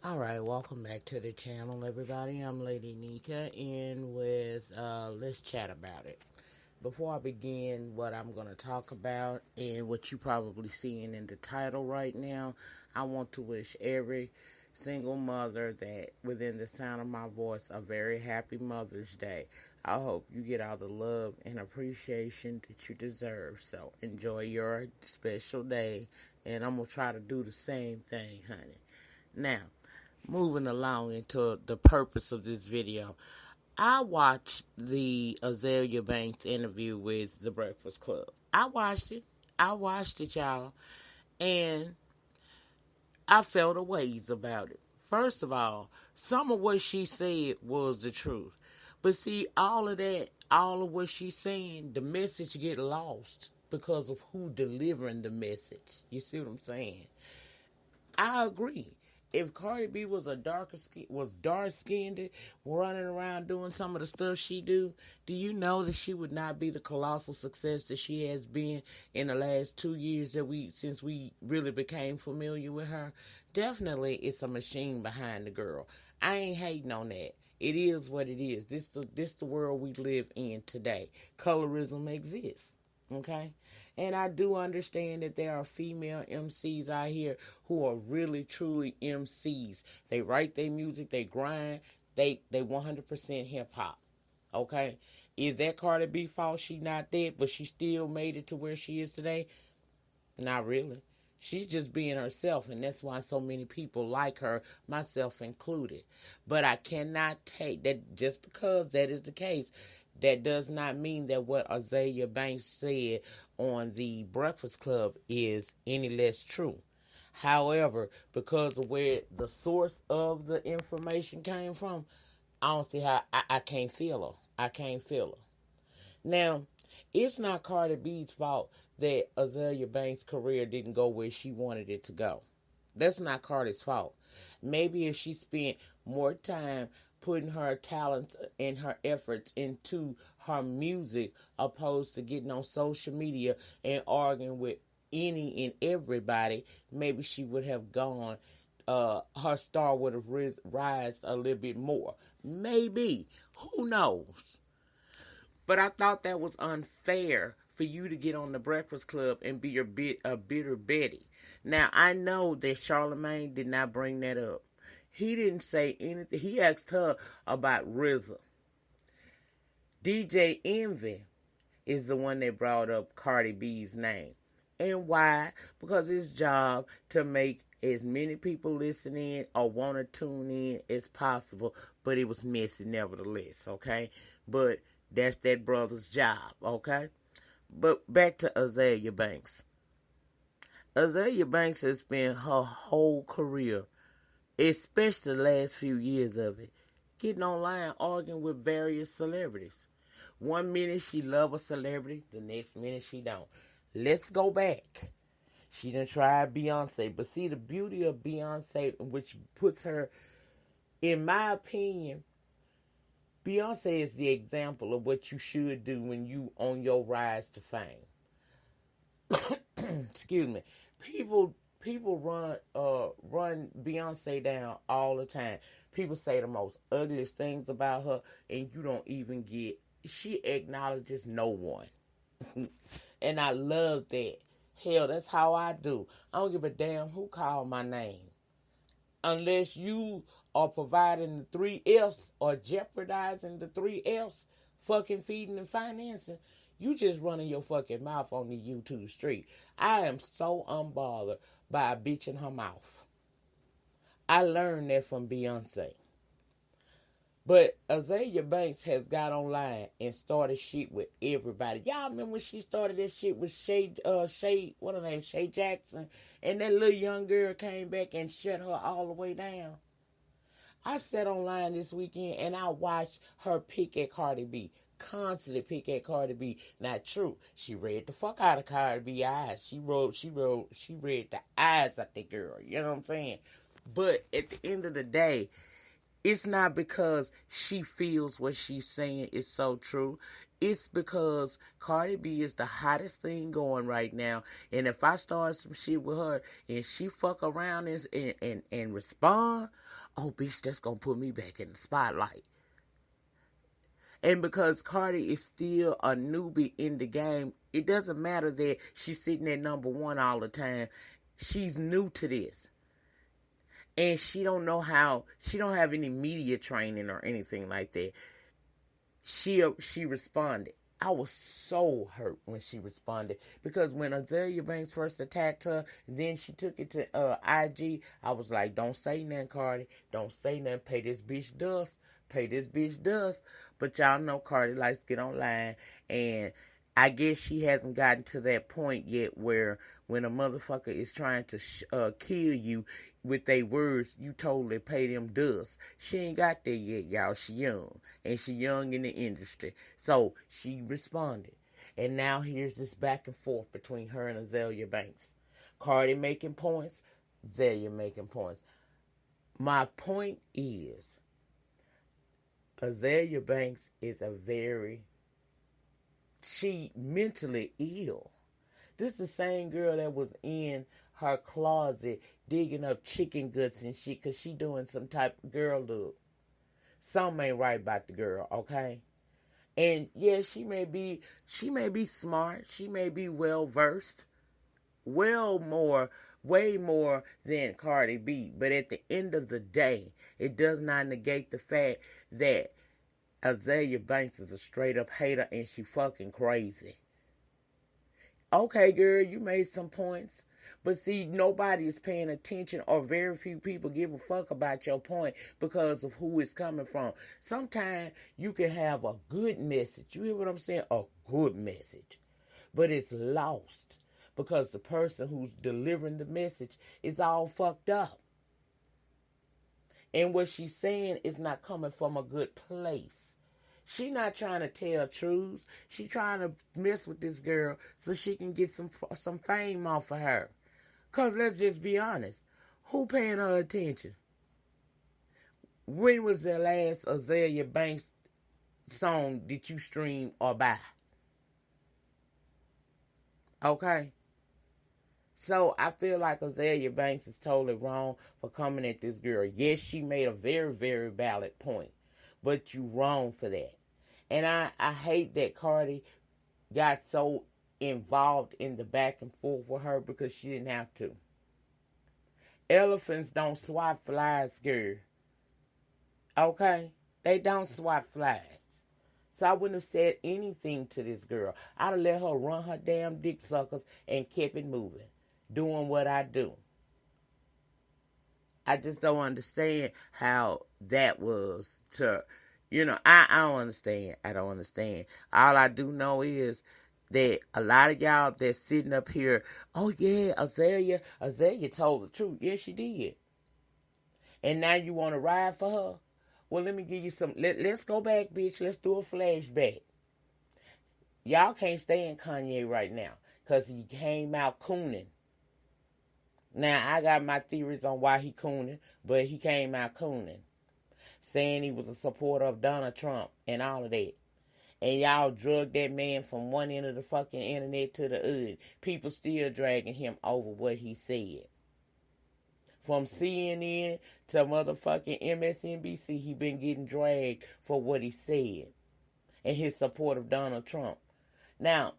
Alright, welcome back to the channel, everybody. I'm Lady Nika, and with let's chat about it. Before I begin what I'm going to talk about and what you probably seeing in the title right now, I want to wish every single mother that within the sound of my voice a very happy Mother's Day. I hope you get all the love and appreciation that you deserve. So enjoy your special day, and I'm going to try to do the same thing, honey. Now, moving along into the purpose of this video. I watched the Azealia Banks interview with The Breakfast Club. I watched it. Y'all. And I felt a ways about it. First of all, some of what she said was the truth. But see, all of what she's saying, the message get lost because of who delivering the message. You see what I'm saying? I agree. If Cardi B was dark skinned, running around doing some of the stuff she do you know that she would not be the colossal success that she has been in the last 2 years since we really became familiar with her? Definitely, it's a machine behind the girl. I ain't hating on that. It is what it is. This the world we live in today. Colorism exists. Okay? And I do understand that there are female MCs out here who are really, truly MCs. They write their music, they grind, they 100% hip hop. Okay? Is that Cardi B fault? She not that, but she still made it to where she is today? Not really. She's just being herself, and that's why so many people like her, myself included. But I cannot take that just because that is the case. That does not mean that what Azealia Banks said on the Breakfast Club is any less true. However, because of where the source of the information came from, I don't see how I can't feel her. I can't feel her. Now, it's not Cardi B's fault that Azealia Banks' career didn't go where she wanted it to go. That's not Cardi's fault. Maybe if she spent more time putting her talents and her efforts into her music opposed to getting on social media and arguing with any and everybody, maybe she would have gone, her star would have rised a little bit more. Maybe. Who knows? But I thought that was unfair for you to get on the Breakfast Club and be a bitter Betty. Now I know that Charlamagne did not bring that up. He didn't say anything. He asked her about RZA. DJ Envy is the one that brought up Cardi B's name. And why? Because it's job to make as many people listen in or want to tune in as possible, but it was messy nevertheless, okay? But that's that brother's job, okay? But back to Azealia Banks. Azealia Banks has spent her whole career, especially the last few years of it, getting online arguing with various celebrities. One minute she love a celebrity, the next minute she don't. Let's go back. She done tried Beyonce, but see the beauty of Beyonce, which puts her, in my opinion, Beyonce is the example of what you should do when you on your rise to fame. Excuse me. People run Beyonce down all the time. People say the most ugliest things about her, and you don't even get. She acknowledges no one, and I love that. Hell, that's how I do. I don't give a damn who called my name, unless you are providing the three F's or jeopardizing the three F's, fucking feeding and financing. You just running your fucking mouth on the YouTube street. I am so unbothered by a bitch in her mouth. I learned that from Beyonce. But Azealia Banks has got online and started shit with everybody. Y'all remember when she started that shit with what her name, Shay Jackson, and that little young girl came back and shut her all the way down. I sat online this weekend and I watched her pick at Cardi B. Constantly pick at Cardi B. Not true. She read the fuck out of Cardi B eyes. She read the eyes of the girl. You know what I'm saying? But at the end of the day, it's not because she feels what she's saying is so true. It's because Cardi B is the hottest thing going right now. And if I start some shit with her and she fuck around and respond, oh, bitch, that's gonna put me back in the spotlight. And because Cardi is still a newbie in the game, it doesn't matter that she's sitting at #1 all the time. She's new to this. And she don't have any media training or anything like that. She responded. I was so hurt when she responded, because when Azealia Banks first attacked her, then she took it to IG. I was like, don't say nothing, Cardi. Don't say nothing. Pay this bitch dust. Pay this bitch dust. But y'all know Cardi likes to get online, and I guess she hasn't gotten to that point yet where when a motherfucker is trying to kill you with their words, you totally pay them dust. She ain't got there yet, y'all. She young. And she young in the industry. So she responded. And now here's this back and forth between her and Azealia Banks. Cardi making points. Azealia making points. My point is, Azealia Banks is she mentally ill. This is the same girl that was in her closet digging up chicken guts and shit because she doing some type of girl look. Something ain't right about the girl, okay? And yeah, she may be smart. She may be well versed. Way more than Cardi B. But at the end of the day, it does not negate the fact that Azealia Banks is a straight up hater and she fucking crazy. Okay, girl, you made some points. But see, nobody is paying attention, or very few people give a fuck about your point because of who it's coming from. Sometimes you can have a good message. You hear what I'm saying? A good message. But it's lost because the person who's delivering the message is all fucked up. And what she's saying is not coming from a good place. She not trying to tell truths. She trying to mess with this girl so she can get some fame off of her. Because let's just be honest. Who paying her attention? When was the last Azealia Banks song did you stream or buy? Okay? So I feel like Azealia Banks is totally wrong for coming at this girl. Yes, she made a very, very valid point. But you wrong for that. And I hate that Cardi got so involved in the back and forth with her because she didn't have to. Elephants don't swat flies, girl. Okay? They don't swat flies. So I wouldn't have said anything to this girl. I'd have let her run her damn dick suckers and kept it moving. Doing what I do. I just don't understand how that was to... I don't understand. I don't understand. All I do know is that a lot of y'all that's sitting up here, oh yeah, Azealia told the truth. Yes, she did. And now you want to ride for her? Well, let me give you some, let's go back, bitch. Let's do a flashback. Y'all can't stand Kanye right now because he came out cooning. Now, I got my theories on why he cooning, but he came out cooning. Saying he was a supporter of Donald Trump and all of that. And y'all drugged that man from one end of the fucking internet to the other. People still dragging him over what he said. From CNN to motherfucking MSNBC, he been getting dragged for what he said. And his support of Donald Trump. Now,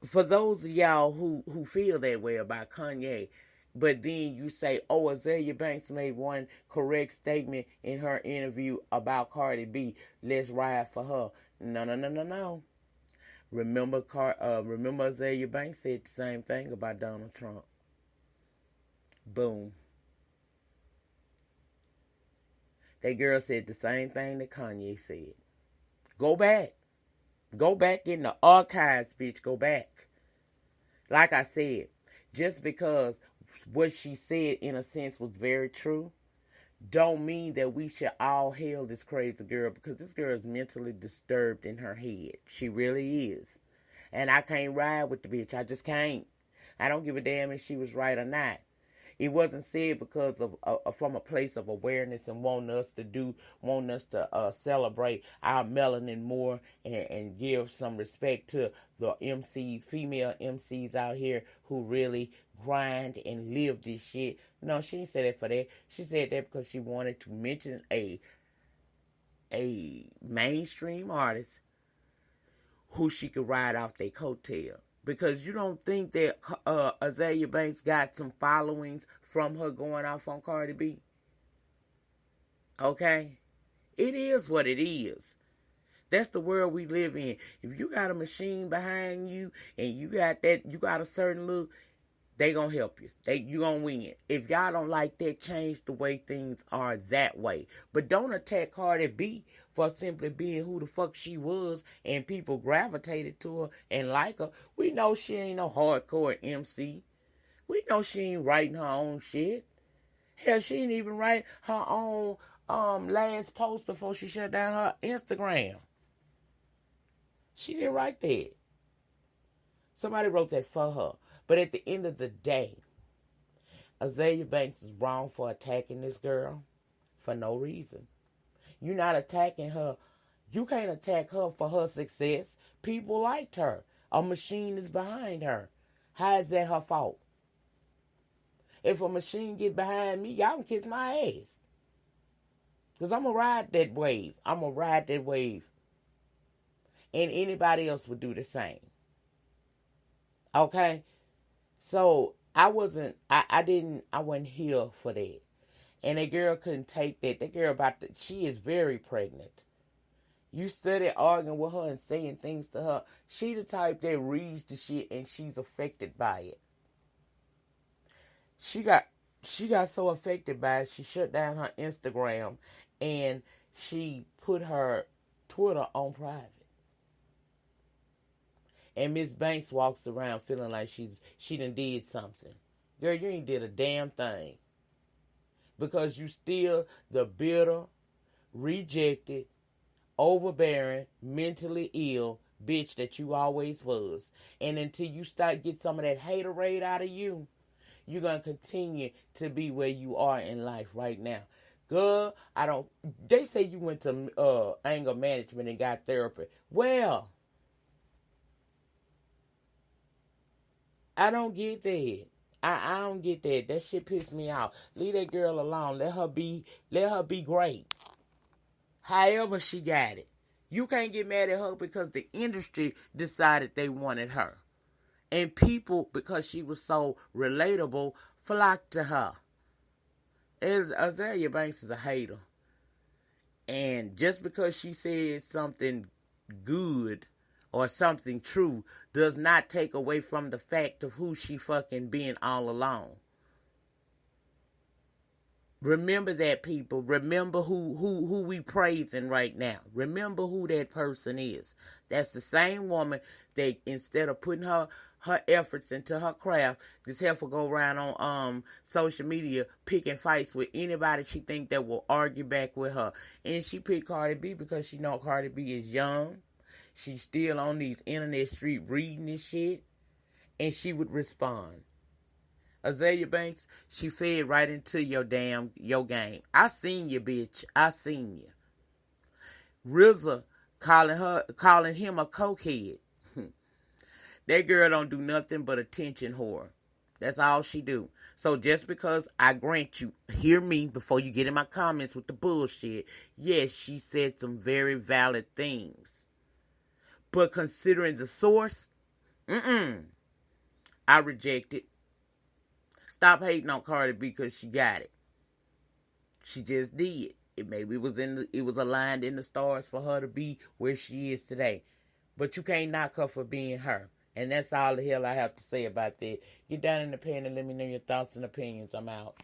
for those of y'all who feel that way about Kanye, but then you say, oh, Azealia Banks made one correct statement in her interview about Cardi B. Let's ride for her. No. Remember Azealia Banks said the same thing about Donald Trump. Boom. That girl said the same thing that Kanye said. Go back. Go back in the archives, bitch. Go back. Like I said, just because what she said, in a sense, was very true, don't mean that we should all hail this crazy girl, because this girl is mentally disturbed in her head. She really is. And I can't ride with the bitch. I just can't. I don't give a damn if she was right or not. It wasn't said because of from a place of awareness and wanting us to celebrate our melanin more and give some respect to the MCs, female MCs out here who really grind and live this shit. No, she didn't say that for that. She said that because she wanted to mention a mainstream artist who she could ride off their coattail. Because you don't think that Azealia Banks got some followings from her going off on Cardi B? Okay? It is what it is. That's the world we live in. If you got a machine behind you and you got a certain look, they gonna help you. You gonna win. If y'all don't like that, change the way things are that way. But don't attack Cardi B for simply being who the fuck she was and people gravitated to her and like her. We know she ain't no hardcore MC. We know she ain't writing her own shit. Hell, she ain't even write her own last post before she shut down her Instagram. She didn't write that. Somebody wrote that for her. But at the end of the day, Azealia Banks is wrong for attacking this girl for no reason. You're not attacking her. You can't attack her for her success. People liked her. A machine is behind her. How is that her fault? If a machine get behind me, y'all can kiss my ass. Because I'm going to ride that wave. I'm going to ride that wave. And anybody else would do the same. Okay? So I wasn't here for that. And that girl couldn't take that. That girl she is very pregnant. You study arguing with her and saying things to her. She the type that reads the shit and she's affected by it. She got so affected by it, she shut down her Instagram and she put her Twitter on private. And Miss Banks walks around feeling like she done did something. Girl, you ain't did a damn thing. Because you still the bitter, rejected, overbearing, mentally ill bitch that you always was. And until you get some of that haterade out of you, you're going to continue to be where you are in life right now. Girl, they say you went to anger management and got therapy. Well, I don't get that. I don't get that. That shit pissed me off. Leave that girl alone. Let her be great. However she got it. You can't get mad at her because the industry decided they wanted her. And people, because she was so relatable, flocked to her. Azealia Banks is a hater. And just because she said something good or something true does not take away from the fact of who she fucking been all along. Remember that, people. Remember who we praising right now. Remember who that person is. That's the same woman that instead of putting her efforts into her craft, this heifer go around on social media picking fights with anybody she think that will argue back with her. And she picked Cardi B because she know Cardi B is young. She's still on these internet street reading this shit. And she would respond. Azealia Banks, she fed right into your game. I seen you, bitch. I seen you. RZA calling him a cokehead. That girl don't do nothing but attention whore. That's all she do. So just because I grant you, hear me before you get in my comments with the bullshit. Yes, she said some very valid things. But considering the source, I reject it. Stop hating on Cardi because she got it. She just did. Maybe it was aligned in the stars for her to be where she is today. But you can't knock her for being her. And that's all the hell I have to say about that. Get down in the pen and let me know your thoughts and opinions. I'm out.